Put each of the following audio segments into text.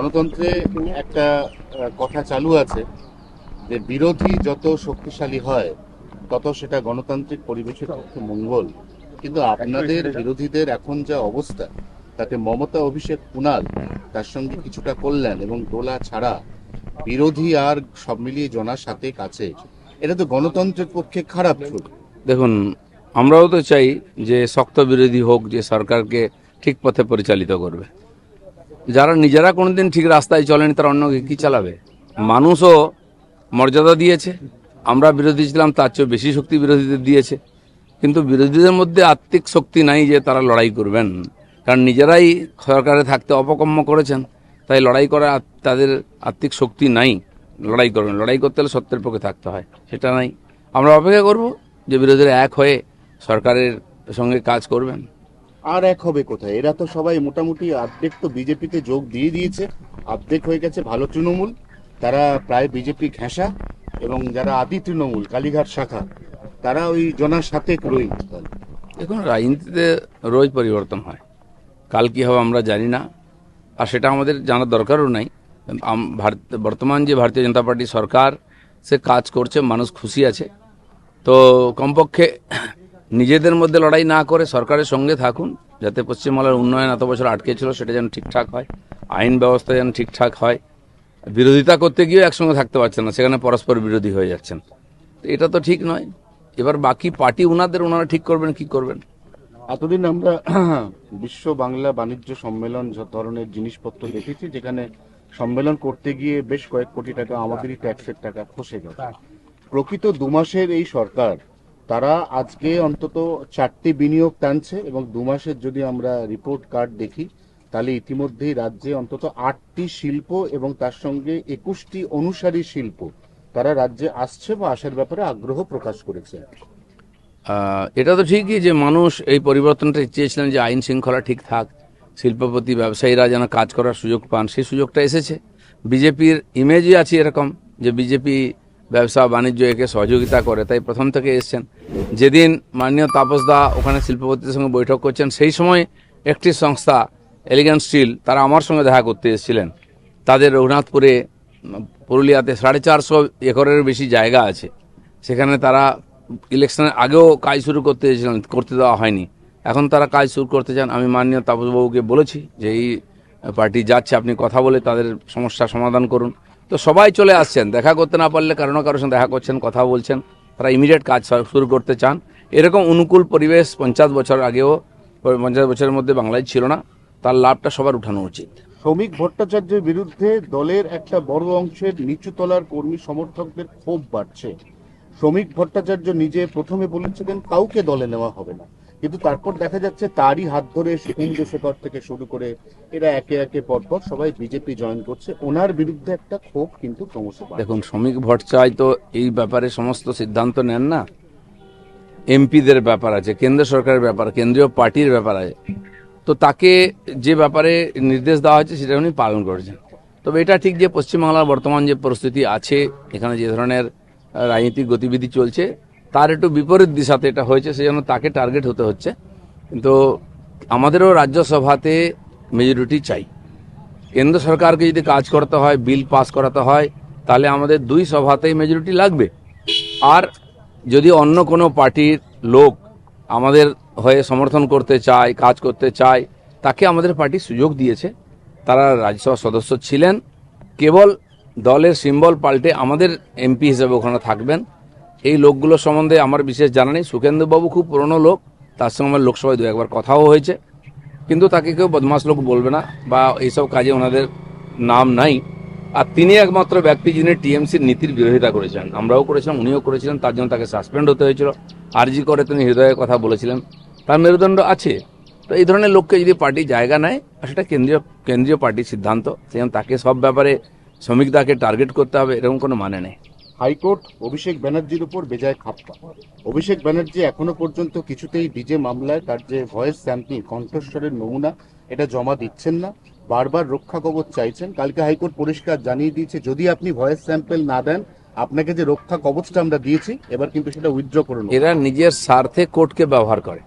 গণতন্ত্রে একটা কথা চালু আছে যে বিরোধী যত শক্তিশালী হয় তত সেটা গণতান্ত্রিক পরিবেশের পক্ষে মঙ্গল। কিন্তু আপনাদের বিরোধীদের এখন যা অবস্থা, তাতে মমতা, অভিষেক, কুণাল তার সঙ্গে কিছুটা কল্যাণ এবং দোলা ছাড়া বিরোধী আর সব মিলিয়ে জনা সাথে কাছে, এটা তো গণতন্ত্রের পক্ষে খারাপ ছবি। দেখুন, আমরাও তো চাই যে শক্ত বিরোধী হোক, যে সরকারকে ঠিক পথে পরিচালিত করবে। যারা নিজেরা কোনোদিন ঠিক রাস্তায় চলেনি তারা অন্যকে কি চালাবে? মানুষও মর্যাদা দিয়েছে, আমরা বিরোধী ছিলাম, তার চেয়ে বেশি শক্তি বিরোধীদের দিয়েছে। কিন্তু বিরোধীদের মধ্যে আত্মিক শক্তি নাই যে তারা লড়াই করবেন, কারণ নিজেরাই সরকারে থাকতে অপকর্ম করেছেন। তাই লড়াই করা তাদের আত্মিক শক্তি নাই। লড়াই করবেন, লড়াই করতে হলে সত্যের পক্ষে থাকতে হয়, সেটা নাই। আমরা অপেক্ষা করব যে বিরোধীরা এক হয়ে সরকারের সঙ্গে কাজ করবেন। আর এক হবে কোথায়? এরা তো সবাই মোটামুটি অর্ধেক তো বিজেপিতে যোগ দিয়ে দিয়েছে, অর্ধেক হয়ে গেছে ভালো তৃণমূল, তারা প্রায় বিজেপি ঘেঁষা, এবং যারা আদি তৃণমূল কালীঘাট শাখা তারা ওই জনার সাথে রই। দেখুন, রাজনীতিতে রোজ পরিবর্তন হয়, কাল কী হবে আমরা জানি না, আর সেটা আমাদের জানার দরকারও নাই। বর্তমান যে ভারতীয় জনতা পার্টি সরকার, সে কাজ করছে, মানুষ খুশি আছে। তো কমপক্ষে নিজেদের মধ্যে লড়াই না করে সরকারের সঙ্গে থাকুন, যাতে পশ্চিমবাংলার উন্নয়ন এত বছর আটকে ছিল সেটা যেন ঠিকঠাক হয়, আইন ব্যবস্থা যেন ঠিকঠাক হয়। বিরোধিতা করতে গিয়েও একসঙ্গে থাকতে পারছেন না, সেখানে পরস্পর বিরোধী হয়ে যাচ্ছেন। তো এটা তো ঠিক নয়। এবার বাকি পার্টি ওনারা ঠিক করবেন কি করবেন। এতদিন আমরা বিশ্ব বাংলা বাণিজ্য সম্মেলন ধরনের জিনিসপত্র দেখেছি, যেখানে সম্মেলন করতে গিয়ে বেশ কয়েক কোটি টাকা আমাদেরই ট্যাক্সের টাকা খসে গেছে। প্রকৃত 2 মাসের এই সরকার, তারা আজকে অন্তত 4টি বিনিয়োগ টানছে, এবং 2 মাসের যদি আমরা রিপোর্ট কার্ড দেখি, তাহলে ইতিমধ্যেই রাজ্যে অন্তত 8টি শিল্প এবং তার সঙ্গে 21টি অনুসারী শিল্প তারা রাজ্যে আসছে বা আসার ব্যাপারে আগ্রহ প্রকাশ করেছে। এটা তো ঠিকই যে মানুষ এই পরিবর্তনটা চেয়েছিলেন, যে আইন শৃঙ্খলা ঠিক থাক, শিল্পপতি ব্যবসায়ীরা যেন কাজ করার সুযোগ পান, সেই সুযোগটা এসেছে। বিজেপির ইমেজই আছে এরকম যে বিজেপি ব্যবসা বাণিজ্য একে সহযোগিতা করে, তাই প্রথম থেকে এসছেন। যেদিন মাননীয় তাপস দা ওখানে শিল্পপতিদের সঙ্গে বৈঠক করছেন, সেই সময় একটি সংস্থা এলিগেন্ট স্টিল, তারা আমার সঙ্গে দেখা করতে এসেছিলেন। তাদের রঘুনাথপুরে, পুরুলিয়াতে 450 একরের বেশি জায়গা আছে, সেখানে তারা ইলেকশনের আগেও কাজ শুরু করতে চেয়েছিলেন, করতে দেওয়া হয়নি। এখন তারা কাজ শুরু করতে চান। আমি মাননীয় তাপসবাবুকে বলেছি যে এই পার্টি যাচ্ছে, আপনি কথা বলে তাদের সমস্যার সমাধান করুন। তো সবাই চলে আসছেন, দেখা করতে না পারলে কারো না কারোর সঙ্গে দেখা করছেন, কথা বলছেন। তারা ইমিডিয়েট কাজ শুরু করতে চান। এরকম অনুকূল পরিবেশ 50 বছর আগেও, 50 বছরের মধ্যে বাংলায় ছিল না। তার লাভটা সবার উঠানো উচিত। শ্রমিক ভট্টাচার্যের বিরুদ্ধে দলের একটা বড় অংশের নিচুতলার কর্মী সমর্থকদের ক্ষোভ বাড়ছে। শ্রমিক ভট্টাচার্য নিজে প্রথমে বলেছিলেন কাউকে দলে নেওয়া হবে না, কিন্তু তারপর দেখা যাচ্ছে তারই হাত ধরে সুকুঞ্জ শেখর থেকে শুরু করে এরা একে একে পরপর সবাই বিজেপি জয়েন করছে। ওনার বিরুদ্ধে একটা ক্ষোভ কিন্তু ক্রমশ বাড়ছে। দেখুন, শ্রমিক ভট্টাচার্য তো এই ব্যাপারে সমস্ত সিদ্ধান্ত নেন না। এমপিদের ব্যাপার আছে, কেন্দ্র সরকারের ব্যাপার, কেন্দ্রীয় পার্টির ব্যাপার আছে। তো তাকে যে ব্যাপারে নির্দেশ দেওয়া হয়েছে সেটা উনি পালন করেছেন। তবে এটা ঠিক যে পশ্চিমবাংলার বর্তমান যে পরিস্থিতি আছে, এখানে যে ধরনের রাজনৈতিক গতিবিধি চলছে, তার একটু বিপরীত দিশাতে এটা হয়েছে, সেজন্য তাকে টার্গেট হতে হচ্ছে। কিন্তু আমাদেরও রাজ্যসভাতে মেজরিটি চাই। কেন্দ্র সরকারকে যদি কাজ করতে হয়, বিল পাস করাতে হয়, তাহলে আমাদের 2 সভাতেই মেজরিটি লাগবে। আর যদি অন্য কোনো পার্টির লোক আমাদের হয়ে সমর্থন করতে চায়, কাজ করতে চায়, তাকে আমাদের পার্টি সুযোগ দিয়েছে। তারা রাজ্যসভা সদস্য ছিলেন, কেবল দলের সিম্বল পাল্টে আমাদের এমপি হিসেবে ওখানে থাকবেন। এই লোকগুলো সম্বন্ধে আমার বিশেষ জানা নেই। সুখেন্দুবাবু খুব পুরনো লোক, তার সঙ্গে আমার লোকসভায় 2-1বার কথাও হয়েছে, কিন্তু তাকে কেউ বদমাস লোক বলবে না, বা এইসব কাজে ওনাদের নাম নাই। আর তিনি একমাত্র ব্যক্তি যিনি টিএমসির নীতির বিরোধিতা করেছেন। আমরাও করেছিলাম, উনিও করেছিলেন, তার জন্য তাকে সাসপেন্ড হতে হয়েছিল। আরজি করে তিনি হৃদয়ের কথা বলেছিলেন, তার মেরুদণ্ড আছে। তো এই ধরনের লোককে যদি পার্টি জায়গা নেয়, সেটা কেন্দ্রীয় পার্টির সিদ্ধান্ত, সেজন্য তাকে সব ব্যাপারে শ্রমিকদাকে টার্গেট করতে হবে, এরকম কোনো মানে নেই। হাইকোর্ট অভিষেক ব্যানার্জির উপর বেজায় খাপ্পা। অভিষেক ব্যানার্জি এখনো পর্যন্ত কিছুতেই ডিজে মামলায় তার যে ভয়েস স্যাম্পল, কণ্ঠস্বরের নমুনা, এটা জমা দিচ্ছেন না। বারবার রক্ষা কবচ চাইছেন। কালকে হাইকোর্ট পরিষ্কার জানিয়ে দিয়েছে, যদি আপনি ভয়েস স্যাম্পল না দেন, আপনাকে যে রক্ষা কবচটা আমরা দিয়েছি এবার কিন্তু সেটা উইথড্র করুন। এরা নিজের স্বার্থে কোর্টকে ব্যবহার করে,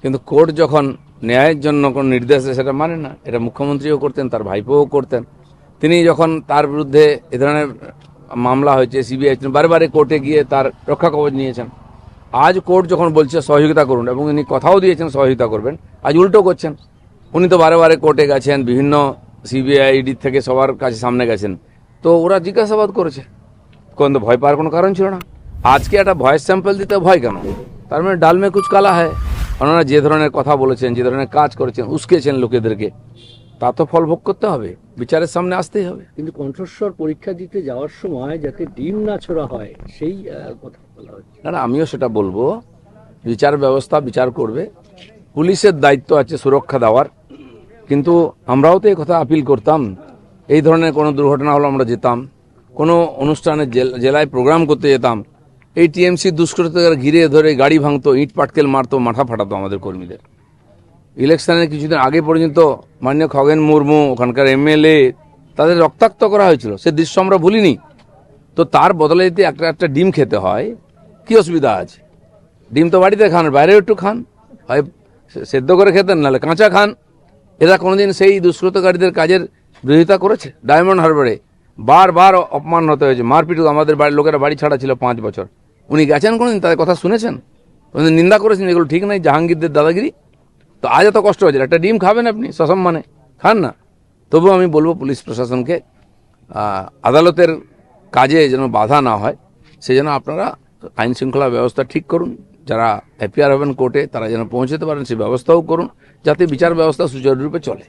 কিন্তু কোর্ট যখন ন্যায়ের জন্য কোনো নির্দেশ দেয় সেটা মানে না। এটা মুখ্যমন্ত্রীও করতেন, তার ভাইপোও করতেন। তিনি যখন তার বিরুদ্ধে এ ধরনের মামলা হয়েছে, সিবিআই বারে কোর্টে গিয়ে তার রক্ষা কবচ নিয়েছেন। আজ কোর্ট যখন বলছে সহযোগিতা করুন, এবং উনি কথাও দিয়েছেন সহযোগিতা করবেন, আজ উল্টো করছেন। উনি তো বারে কোর্টে গেছেন, বিভিন্ন সিবিআই ইডি থেকে সবার কাছে সামনে গেছেন, তো ওরা জিজ্ঞাসাবাদ করেছে, কোন ভয় পাওয়ার কোনো কারণ ছিল না। আজকে একটা ভয়েস স্যাম্পল দিতে ভয় কেন? তার মানে ডাল মে কুচ কালা হয়। ওনারা যে ধরনের কথা বলেছেন, যে ধরনের কাজ করেছেন, উস্কেছেন লোকেদেরকে, তা তো ফল ভোগ করতে হবে, বিচারের সামনে আসতেই হবে। কিন্তু কণ্ঠস্বর পরীক্ষা দিতে যাওয়ার সময় যাতে ডিম না ছোড়া হয় সেই কথা বলা হচ্ছে। না, আমিও সেটা বলবো, বিচার ব্যবস্থা বিচার করবে, পুলিশের দায়িত্ব আছে সুরক্ষা দেওয়ার। কিন্তু আমরাও তো এই কথা আপিল করতাম, এই ধরনের কোনো দুর্ঘটনা হলো আমরা যেতাম, কোনো অনুষ্ঠানে জেলায় প্রোগ্রাম করতে যেতাম, এই টিএমসি দুষ্কৃতকারীরা ঘিরে ধরে গাড়ি ভাঙতো, ইট পাটকেল মারতো, মাথা ফাটাতো আমাদের কর্মীদের। ইলেকশনের কিছুদিন আগে পর্যন্ত মাননীয় খগেন মুর্মু, ওখানকার এমএলএ, তাদের রক্তাক্ত করা হয়েছিল, সে দৃশ্য আমরা ভুলিনি। তো তার বদলে যদি একটা ডিম খেতে হয়, কি অসুবিধা আছে? ডিম তো বাড়িতে খান, বাইরেও একটু খান, হয় সেদ্ধ করে খেতেন, নাহলে কাঁচা খান। এরা কোনোদিন সেই দুষ্কৃতকারীদের কাজের বিরোধিতা করেছে? ডায়মন্ড হারবারে বারবার অপমান হতে হয়েছে, মারপিট, আমাদের বাড়ির লোকেরা বাড়ি ছাড়া ছিল 5 বছর। উনি গেছেন কোনোদিন? তাদের কথা শুনেছেন? কোনোদিন নিন্দা করেছেন এগুলো ঠিক নাই, জাহাঙ্গীরদের দাদাগিরি? তো আজ এত কষ্ট হয়েছে, একটা ডিম খাবেন আপনি সসম্মানে, খান না। তবুও আমি বলবো পুলিশ প্রশাসনকে আদালতের কাজে যেন বাধা না হয়, সেজন্য আপনারা আইন শৃঙ্খলা ব্যবস্থা ঠিক করুন। যারা অ্যাপিয়ার হবেন কোর্টে, তারা যেন পৌঁছতে পারেন সেই ব্যবস্থাও করুন, যাতে বিচার ব্যবস্থা সুচারুরূপে চলে।